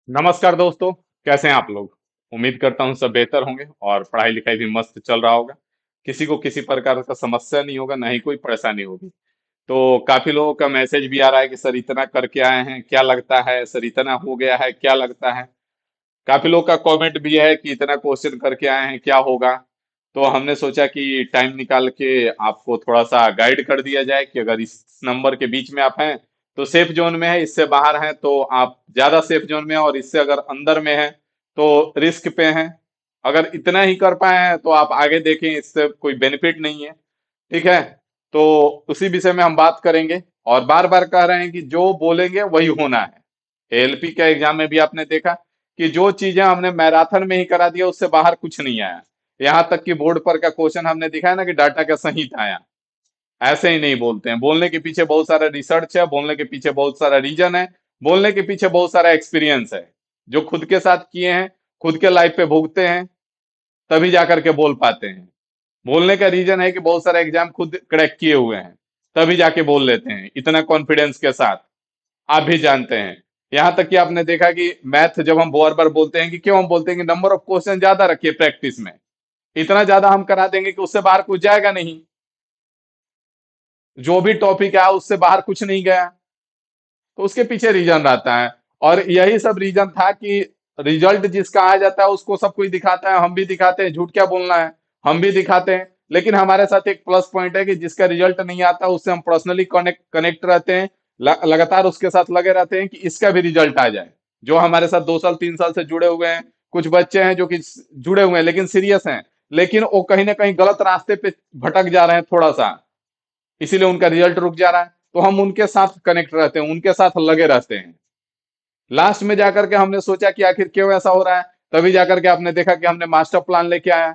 नमस्कार दोस्तों। कैसे हैं आप लोग। उम्मीद करता हूं सब बेहतर होंगे और पढ़ाई लिखाई भी मस्त चल रहा होगा। किसी को किसी प्रकार का समस्या नहीं होगा, ना ही कोई परेशानी होगी। तो काफी लोगों का मैसेज भी आ रहा है कि सर इतना करके आए हैं, क्या लगता है, सर इतना हो गया है, क्या लगता है। काफी लोग का कमेंट भी है कि इतना क्वेश्चन करके आए हैं, क्या होगा। तो हमने सोचा कि टाइम निकाल के आपको थोड़ा सा गाइड कर दिया जाए कि अगर इस नंबर के बीच में आप हैं तो सेफ जोन में है, इससे बाहर हैं तो आप ज्यादा सेफ जोन में हैं, और इससे अगर अंदर में है तो रिस्क पे हैं। अगर इतना ही कर पाए हैं तो आप आगे देखें, इससे कोई बेनिफिट नहीं है। ठीक है। तो उसी विषय में हम बात करेंगे। और बार बार कह रहे हैं कि जो बोलेंगे वही होना है। एएलपी के एग्जाम में भी आपने देखा कि जो चीजें हमने मैराथन में ही करा दिया उससे बाहर कुछ नहीं आया। यहाँ तक कि बोर्ड पर का क्वेश्चन हमने दिखाया ना कि डाटा का सहित आया। ऐसे ही नहीं बोलते हैं, बोलने के पीछे बहुत सारा रिसर्च है, बोलने के पीछे बहुत सारा रीजन है, बोलने के पीछे बहुत सारा एक्सपीरियंस है जो खुद के साथ किए हैं, खुद के लाइफ पे भुगते हैं, तभी जाकर के बोल पाते हैं। बोलने का रीजन है कि बहुत सारा एग्जाम खुद क्रैक किए हुए हैं, तभी जाके बोल लेते हैं इतना कॉन्फिडेंस के साथ। आप भी जानते हैं। यहां तक कि आपने देखा कि मैथ जब हम बार बार बोलते हैं कि क्यों हम बोलते हैं कि नंबर ऑफ क्वेश्चन ज्यादा रखिए प्रैक्टिस में। इतना ज्यादा हम करा देंगे कि उससे बाहर कुछ जाएगा नहीं। जो भी टॉपिक है उससे बाहर कुछ नहीं गया। तो उसके पीछे रीजन रहता है। और यही सब रीजन था कि रिजल्ट जिसका आ जाता है उसको सब कोई दिखाता है, हम भी दिखाते हैं, झूठ क्या बोलना है। हम भी दिखाते हैं, लेकिन हमारे साथ एक प्लस पॉइंट है कि जिसका रिजल्ट नहीं आता उससे हम पर्सनली कनेक्ट कनेक्ट रहते हैं। लगातार उसके साथ लगे रहते हैं कि इसका भी रिजल्ट आ जाए। जो हमारे साथ 2 साल 3 साल से जुड़े हुए हैं। कुछ बच्चे हैं जो कि जुड़े हुए हैं लेकिन सीरियस हैं, लेकिन वो कहीं ना कहीं गलत रास्ते पे भटक जा रहे हैं थोड़ा सा, इसीलिए उनका रिजल्ट रुक जा रहा है। तो हम उनके साथ कनेक्ट रहते हैं, उनके साथ लगे रहते हैं। लास्ट में जाकर के हमने सोचा कि आखिर क्यों ऐसा हो रहा है। तभी जाकर के आपने देखा कि हमने मास्टर प्लान लेके आया।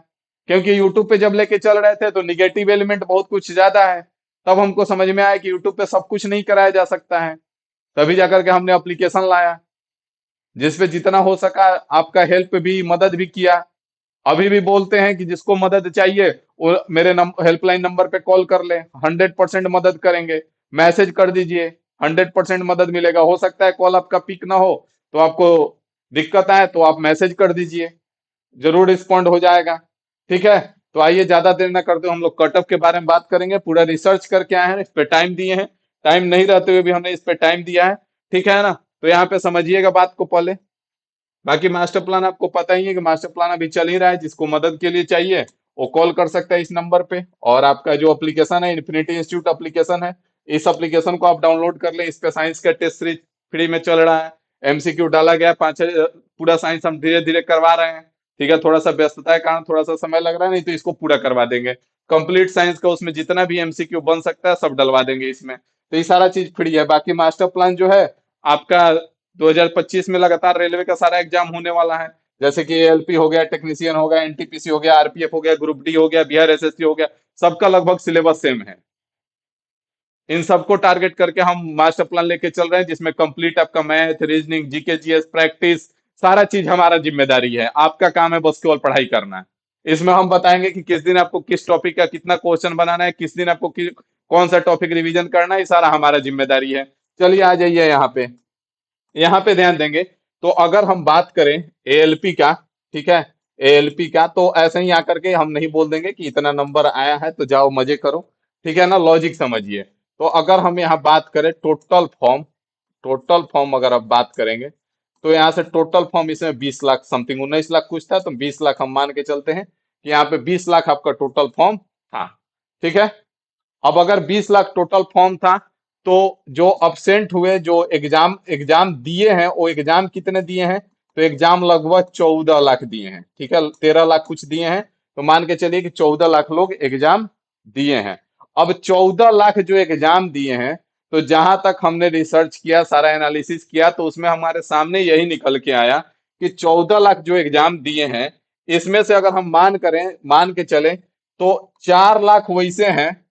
क्योंकि यूट्यूब पे जब लेके चल रहे थे तो निगेटिव एलिमेंट बहुत कुछ ज्यादा है। तब हमको समझ में आया कि यूट्यूब पे सब कुछ नहीं कराया जा सकता है। तभी जाकर के हमने एप्लीकेशन लाया, जिसपे जितना हो सका आपका हेल्प भी, मदद भी किया। अभी भी बोलते हैं कि जिसको मदद चाहिए वो मेरे हेल्पलाइन नंबर पे कॉल कर ले, 100% मदद करेंगे। मैसेज कर दीजिए, 100% मदद मिलेगा। हो सकता है कॉल आपका पिक ना हो, तो आपको दिक्कत आए तो आप मैसेज कर दीजिए, जरूर रिस्पॉन्ड हो जाएगा। ठीक है। तो आइए ज्यादा देर ना करते हुए हम लोग कटअप के बारे में बात करेंगे। पूरा रिसर्च करके आए हैं, इस पे टाइम दिए हैं। टाइम नहीं रहते हुए भी हमने इस पे टाइम दिया है। ठीक है ना। तो यहाँ पे समझिएगा बात को पहले। बाकी मास्टर प्लान आपको पता ही है कि मास्टर प्लान अभी चल ही रहा है। जिसको मदद के लिए चाहिए वो कॉल कर सकता है इस नंबर पे। और आपका जो एप्लीकेशन है, इन्फिनिटी इंस्टीट्यूट एप्लीकेशन है, इस एप्लीकेशन को आप डाउनलोड कर लें। इस पे साइंस का टेस्ट सीरीज फ्री में चल रहा है। एमसीक्यू डाला गया है, पांच पूरा साइंस हम धीरे धीरे करवा रहे हैं। ठीक है। थोड़ा सा व्यस्तता के कारण थोड़ा सा समय लग रहा है, नहीं तो इसको पूरा करवा देंगे। कंप्लीट साइंस का उसमें जितना भी एमसीक्यू बन सकता है सब डलवा देंगे इसमें। तो ये सारा चीज फ्री है। बाकी मास्टर प्लान जो है आपका 2025 में लगातार रेलवे का सारा एग्जाम होने वाला है। जैसे कि एएलपी हो गया, टेक्नीशियन हो गया, एनटीपीसी हो गया, आरपीएफ हो गया, ग्रुप डी हो गया, बिहार एसएससी हो गया। सबका लगभग सिलेबस सेम है। इन सबको टारगेट करके हम मास्टर प्लान लेके चल रहे हैं, जिसमें कंप्लीट आपका math, reasoning, GK, GS, practice, सारा चीज हमारा जिम्मेदारी है। आपका काम है बस केवल पढ़ाई करना है। इसमें हम बताएंगे कि किस दिन आपको किस टॉपिक का कितना क्वेश्चन बनाना है, किस दिन आपको कौन सा टॉपिक रिवीजन करना है, ये सारा हमारा जिम्मेदारी है। चलिए आ जाइए यहाँ पे। यहाँ पे ध्यान देंगे तो अगर हम बात करें एएलपी का, ठीक है, एएलपी का, तो ऐसे ही आकर के हम नहीं बोल देंगे कि इतना नंबर आया है तो जाओ मजे करो। ठीक है ना, लॉजिक समझिए। तो अगर हम यहाँ बात करें टोटल फॉर्म अगर आप बात करेंगे तो यहाँ से टोटल फॉर्म इसमें 20 लाख समथिंग, 19 लाख कुछ था, तो 20 लाख हम मान के चलते हैं कि यहाँ पे 20 लाख आपका टोटल फॉर्म था। ठीक है। अब अगर 20 लाख टोटल फॉर्म था तो जो अब्सेंट हुए, जो एग्जाम एग्जाम दिए हैं, वो एग्जाम कितने दिए हैं, तो एग्जाम लगभग 14 लाख दिए हैं। ठीक है, 13 लाख कुछ दिए हैं। तो मान के चलिए कि 14 लाख लोग एग्जाम दिए हैं। अब 14 लाख जो एग्जाम दिए हैं, तो जहां तक हमने रिसर्च किया, सारा एनालिसिस किया, तो उसमें हमारे सामने यही निकल के आया कि 14 लाख जो एग्जाम दिए हैं, इसमें से अगर हम मान के चले तो 4 लाख वैसे हैं,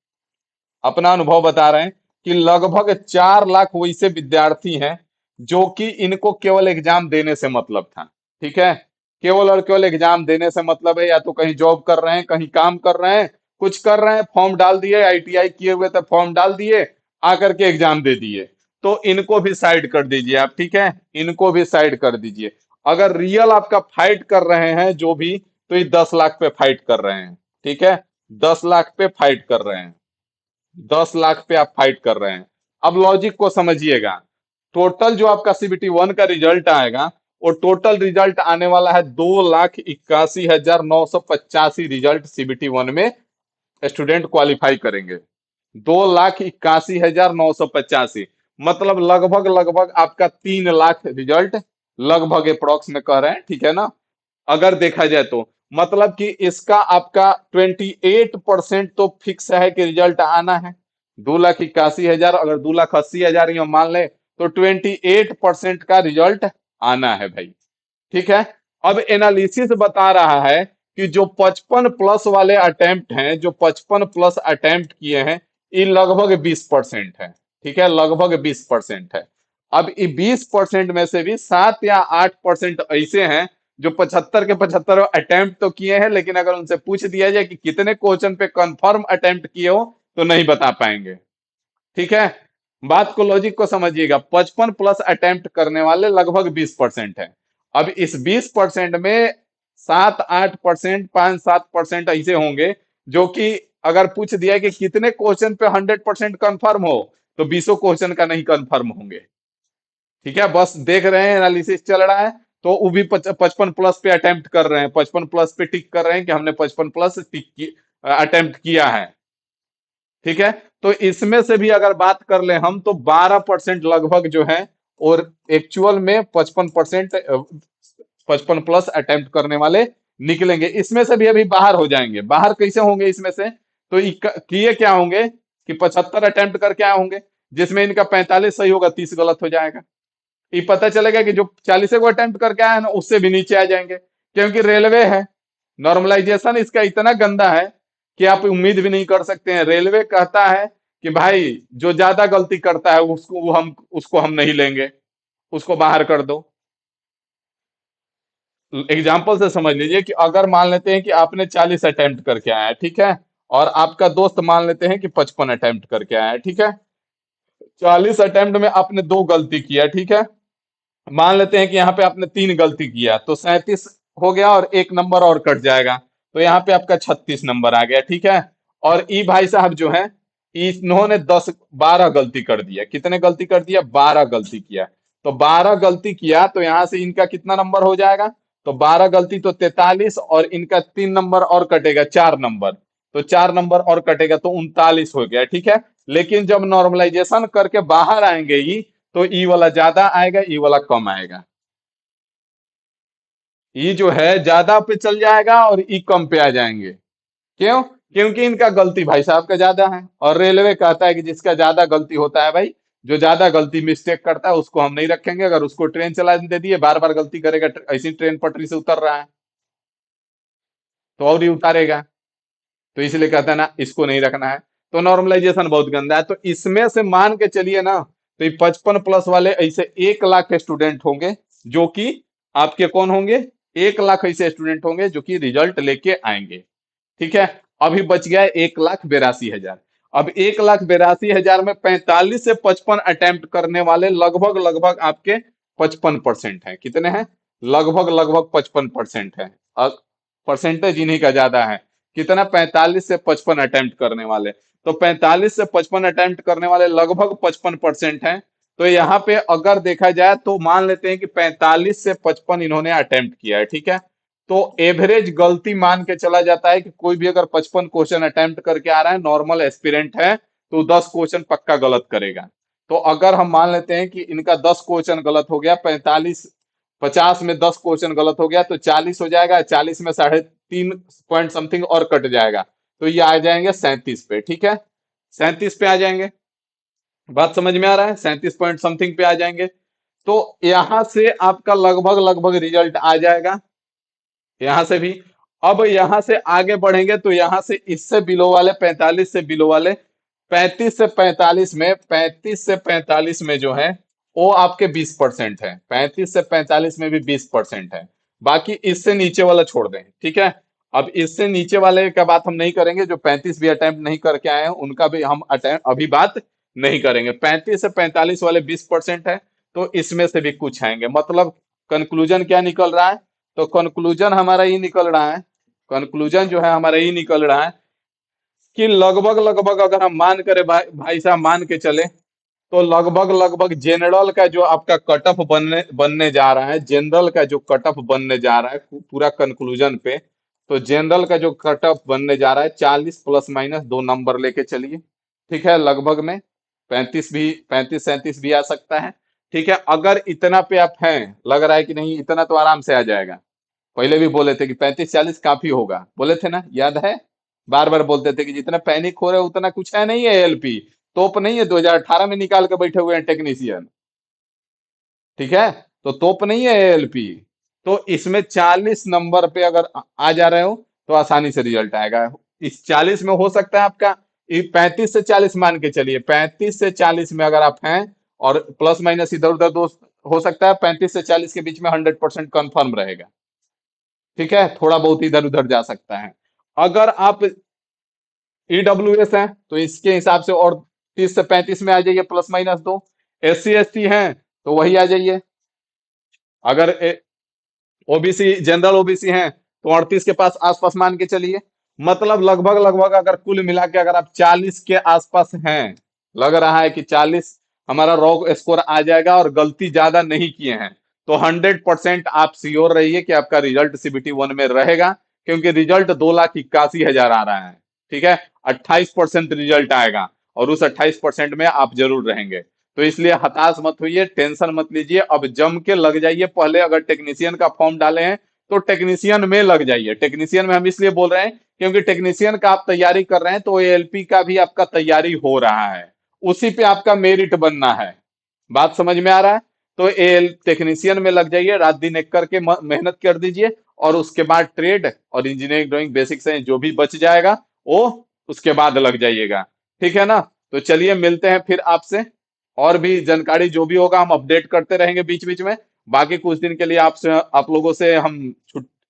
अपना अनुभव बता रहे हैं कि लगभग 4 लाख वैसे विद्यार्थी हैं जो कि इनको केवल एग्जाम देने से मतलब था। ठीक है। केवल और केवल एग्जाम देने से मतलब है, या तो कहीं जॉब कर रहे हैं, कहीं काम कर रहे हैं, कुछ कर रहे हैं, फॉर्म डाल दिए, आईटीआई किए हुए थे, फॉर्म डाल दिए, आकर के एग्जाम दे दिए। तो इनको भी साइड कर दीजिए आप, ठीक है, इनको भी साइड कर दीजिए। अगर रियल आपका फाइट कर रहे हैं जो भी, तो ये 10 लाख पे फाइट कर रहे हैं, ठीक है, 10 लाख पे फाइट कर रहे हैं, 10 लाख पे आप फाइट कर रहे हैं। अब लॉजिक को समझिएगा, टोटल जो आपका CBT 1 का रिजल्ट आएगा, वो टोटल रिजल्ट आने वाला है 2,81,985 रिजल्ट CBT 1 में स्टूडेंट क्वालिफाई करेंगे। 2,81,985, मतलब लगभग लगभग आपका 3 लाख रिजल्ट, लगभग अप्रोक्स में कह रहे हैं, ठीक है ना, अगर देखा जाए तो। मतलब कि इसका आपका 28% तो फिक्स है कि रिजल्ट आना है। 2,81,000, अगर 2,80,000 ही हम मान लें, तो 28% का रिजल्ट आना है भाई, ठीक है। अब एनालिसिस बता रहा है कि जो 55 प्लस वाले अटेम्प्ट हैं, जो 55 प्लस अटेम्प्ट किए हैं, ये लगभग 20% है, ठीक है, लगभग 20% है। अब ये 20% में से भी 7 या 8% ऐसे हैं जो 75 के 75 अटेम्प्ट तो किए हैं, लेकिन अगर उनसे पूछ दिया जाए कि कितने क्वेश्चन पे कंफर्म अटेम्प्ट किए हो, तो नहीं बता पाएंगे, ठीक है। बात को, लॉजिक को समझिएगा, 55 प्लस अटेम्प्ट करने वाले लगभग 20% है। अब इस 20% में 7-8%, 5-7% ऐसे होंगे जो कि अगर पूछ दिया कि कितने क्वेश्चन पे 100% कंफर्म हो, तो 20 क्वेश्चन का नहीं कंफर्म होंगे, ठीक है। बस देख रहे हैं, एनालिसिस चल रहा है, तो वो भी 55 प्लस पे अटेम्प्ट कर रहे हैं, 55 प्लस पे टिक कर रहे हैं कि हमने 55 प्लस टिक अटेम्प्ट किया है, ठीक है। तो इसमें से भी अगर बात कर ले हम, तो 12% लगभग जो है, और एक्चुअल में 55%, 55 प्लस अटेम्प्ट करने वाले निकलेंगे। इसमें से भी अभी बाहर हो जाएंगे। बाहर कैसे होंगे इसमें से, तो किए क्या होंगे कि 75 अटेम्प्ट करके आए होंगे, जिसमें इनका 45 सही होगा, 30 गलत हो जाएगा। ये पता चलेगा कि जो 40 को अटेम्प्ट करके आए हैं ना, उससे भी नीचे आ जाएंगे, क्योंकि रेलवे है। नॉर्मलाइजेशन इसका इतना गंदा है कि आप उम्मीद भी नहीं कर सकते हैं। रेलवे कहता है कि भाई जो ज्यादा गलती करता है उसको हम नहीं लेंगे, उसको बाहर कर दो। एग्जाम्पल से समझ लीजिए कि अगर मान लेते हैं कि आपने 40 अटेम्प्ट करके आया है, ठीक है, और आपका दोस्त मान लेते हैं कि 55 अटेम्प्ट करके आया है, ठीक है। 40 अटेम्प्ट में आपने 2 गलती किया, ठीक है। मान लेते हैं कि यहाँ पे आपने 3 गलती किया, तो 37 हो गया, और 1 नंबर और कट जाएगा, तो यहाँ पे आपका 36 नंबर आ गया, ठीक है। और ई भाई साहब जो है, इन्होंने 12 गलती कर दिया। कितने गलती कर दिया? 12 गलती किया। तो 12 गलती किया, तो यहाँ से इनका कितना नंबर हो जाएगा? तो 12 गलती तो 43, और इनका 3 नंबर और कटेगा, 4 नंबर, तो 4 नंबर और कटेगा, तो 39 हो गया, ठीक है। लेकिन जब नॉर्मलाइजेशन करके बाहर आएंगे ई, तो ई वाला ज्यादा आएगा, ई वाला कम आएगा। ई जो है ज्यादा पे चल जाएगा और ई कम पे आ जाएंगे। क्यों? क्योंकि इनका गलती भाई साहब का ज्यादा है, और रेलवे कहता है कि जिसका ज्यादा गलती होता है भाई, जो ज्यादा गलती मिस्टेक करता है उसको हम नहीं रखेंगे। अगर उसको ट्रेन चला दे दिए, बार बार गलती करेगा, ऐसी ट्रेन पटरी से उतर रहा है तो और ही उतारेगा, तो इसलिए कहता है ना, इसको नहीं रखना है। तो नॉर्मलाइजेशन बहुत गंदा है। तो इसमें से मान के चलिए ना, तो ये 55 प्लस वाले ऐसे 1 लाख स्टूडेंट होंगे, जो कि आपके कौन होंगे? 1 लाख ऐसे स्टूडेंट होंगे जो कि रिजल्ट लेके आएंगे, ठीक है। अभी बच गया 1,82,000। अब 1,82,000 में 45 से 55 अटेम्प्ट करने वाले लगभग लगभग आपके 55% है। कितने हैं? लगभग लगभग 55% है। परसेंटेज इन्हीं का ज्यादा है। कितना? 45 से 55 अटेम्प्ट करने वाले। तो 45 से 55 अटेम्प्ट करने वाले लगभग 55% हैं। तो यहाँ पे अगर देखा जाए, तो मान लेते हैं कि 45 से 55 इन्होंने अटेम्प्ट किया है, ठीक है। तो एवरेज गलती मान के चला जाता है कि कोई भी अगर 55 क्वेश्चन अटेम्प्ट करके आ रहा है, नॉर्मल एस्पिरेंट है, तो 10 क्वेश्चन पक्का गलत करेगा। तो अगर हम मान लेते हैं कि इनका 10 क्वेश्चन गलत हो गया, 45, 50 में 10 क्वेश्चन गलत हो गया, तो 40 हो जाएगा। 40 में 3.5 पॉइंट समथिंग और कट जाएगा, तो ये आ जाएंगे 37 पे, ठीक है। 37 पे आ जाएंगे। बात समझ में आ रहा है? 37 पॉइंट समथिंग पे आ जाएंगे। तो यहां से आपका लगभग लगभग रिजल्ट आ जाएगा, यहां से भी। अब यहां से आगे बढ़ेंगे, तो यहां से इससे बिलो वाले, 45 से बिलो वाले, 35 से 45 में जो है, वो आपके 20% है। 35 से 45 में भी 20% है। बाकी इससे नीचे वाला छोड़ दें, ठीक है। अब इससे नीचे वाले का बात हम नहीं करेंगे, जो 35 भी अटेम्प्ट नहीं करके आए हैं, उनका भी हम अटेम्प्ट अभी बात नहीं करेंगे। 35 से 45 वाले 20% है, तो इसमें से भी कुछ आएंगे। मतलब कंक्लूजन क्या निकल रहा है? तो कंक्लूजन हमारा ये निकल रहा है, कंक्लूजन जो है हमारा ये निकल रहा है कि लगभग लगभग अगर हम मान करें भाई भाई साहब, मान के चले, तो लगभग लगभग जनरल का जो आपका कट ऑफ बनने बनने जा रहा है, जनरल का जो कट ऑफ बनने जा रहा है पूरा कंक्लूजन पे, तो जनरल का जो कट ऑफ बनने जा रहा है 40 प्लस माइनस 2 नंबर लेके चलिए। ठीक है, लगभग में 35 भी, 35 37 भी आ सकता है। ठीक है, अगर इतना पे आप हैं, लग रहा है कि नहीं इतना तो आराम से आ जाएगा। पहले भी बोले थे कि 35 40 काफी होगा, बोले थे ना, याद है? बार बार बोलते थे कि जितना पैनिक हो रहे हो उतना कुछ है नहीं है एलपी, तोप नहीं है 2018 में निकाल के बैठे हुए हैं टेक्नीशियन। ठीक है, तो तोप नहीं है एलपी। तो इसमें 40 नंबर पे अगर आ जा रहे हो तो आसानी से रिजल्ट आएगा। इस 40 में हो सकता है आपका, 35 से 40 मान के चलिए, 35 से 40 में अगर आप हैं और प्लस माइनस इधर उधर दोस्त, हो सकता है 35 से 40 के बीच में 100% कन्फर्म रहेगा। ठीक है, थोड़ा बहुत इधर उधर जा सकता है। अगर आप ईडब्ल्यूएस है तो इसके हिसाब से और 30 से 35 में आ जाइए, प्लस माइनस 2। SC ST हैं तो वही आ जाइए। अगर ओबीसी, जनरल ओबीसी हैं तो 38 के पास आसपास मान के चलिए। मतलब लगभग लगभग अगर कुल मिला के अगर आप 40 के आसपास हैं, लग रहा है कि 40 हमारा रॉ स्कोर आ जाएगा और गलती ज्यादा नहीं किए हैं, तो 100% आप श्योर रहिए कि आपका रिजल्ट CBT 1 में रहेगा। क्योंकि रिजल्ट 2,81,000 आ रहा है। ठीक है, 28% रिजल्ट आएगा और उस 28% में आप जरूर रहेंगे। तो इसलिए हताश मत होइए, टेंशन मत लीजिए, अब जम के लग जाइए। पहले अगर टेक्नीशियन का फॉर्म डाले हैं तो टेक्नीशियन में लग जाइए। टेक्नीशियन में हम इसलिए बोल रहे हैं क्योंकि टेक्नीशियन का आप तैयारी कर रहे हैं तो एएलपी का भी आपका तैयारी हो रहा है, उसी पे आपका मेरिट बनना है। बात समझ में आ रहा है? तो एल टेक्नीशियन में लग जाइए, रात दिन एक करके मेहनत कर दीजिए, और उसके बाद ट्रेड और इंजीनियरिंग ड्राइंग बेसिक से जो भी बच जाएगा वो उसके बाद लग जाइएगा। ठीक है ना? तो चलिए मिलते हैं फिर आपसे, और भी जानकारी जो भी होगा हम अपडेट करते रहेंगे बीच बीच में। बाकी कुछ दिन के लिए आपसे, आप लोगों से हम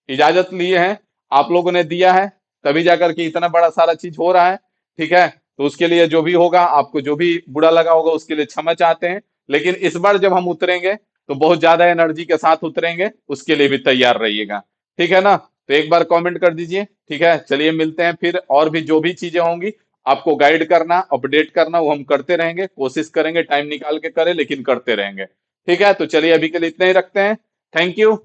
इजाजत लिए हैं, आप लोगों ने दिया है, तभी जाकर के इतना बड़ा सारा चीज हो रहा है। ठीक है, तो उसके लिए जो भी होगा, आपको जो भी बुरा लगा होगा उसके लिए क्षमा चाहते हैं। लेकिन इस बार जब हम उतरेंगे तो बहुत ज्यादा एनर्जी के साथ उतरेंगे, उसके लिए भी तैयार रहिएगा। ठीक है ना? तो एक बार कमेंट कर दीजिए। ठीक है, चलिए मिलते हैं फिर, और भी जो भी चीजें होंगी आपको गाइड करना, अपडेट करना, वो हम करते रहेंगे, कोशिश करेंगे टाइम निकाल के करें, लेकिन करते रहेंगे। ठीक है, तो चलिए अभी के लिए इतना ही रखते हैं। Thank you.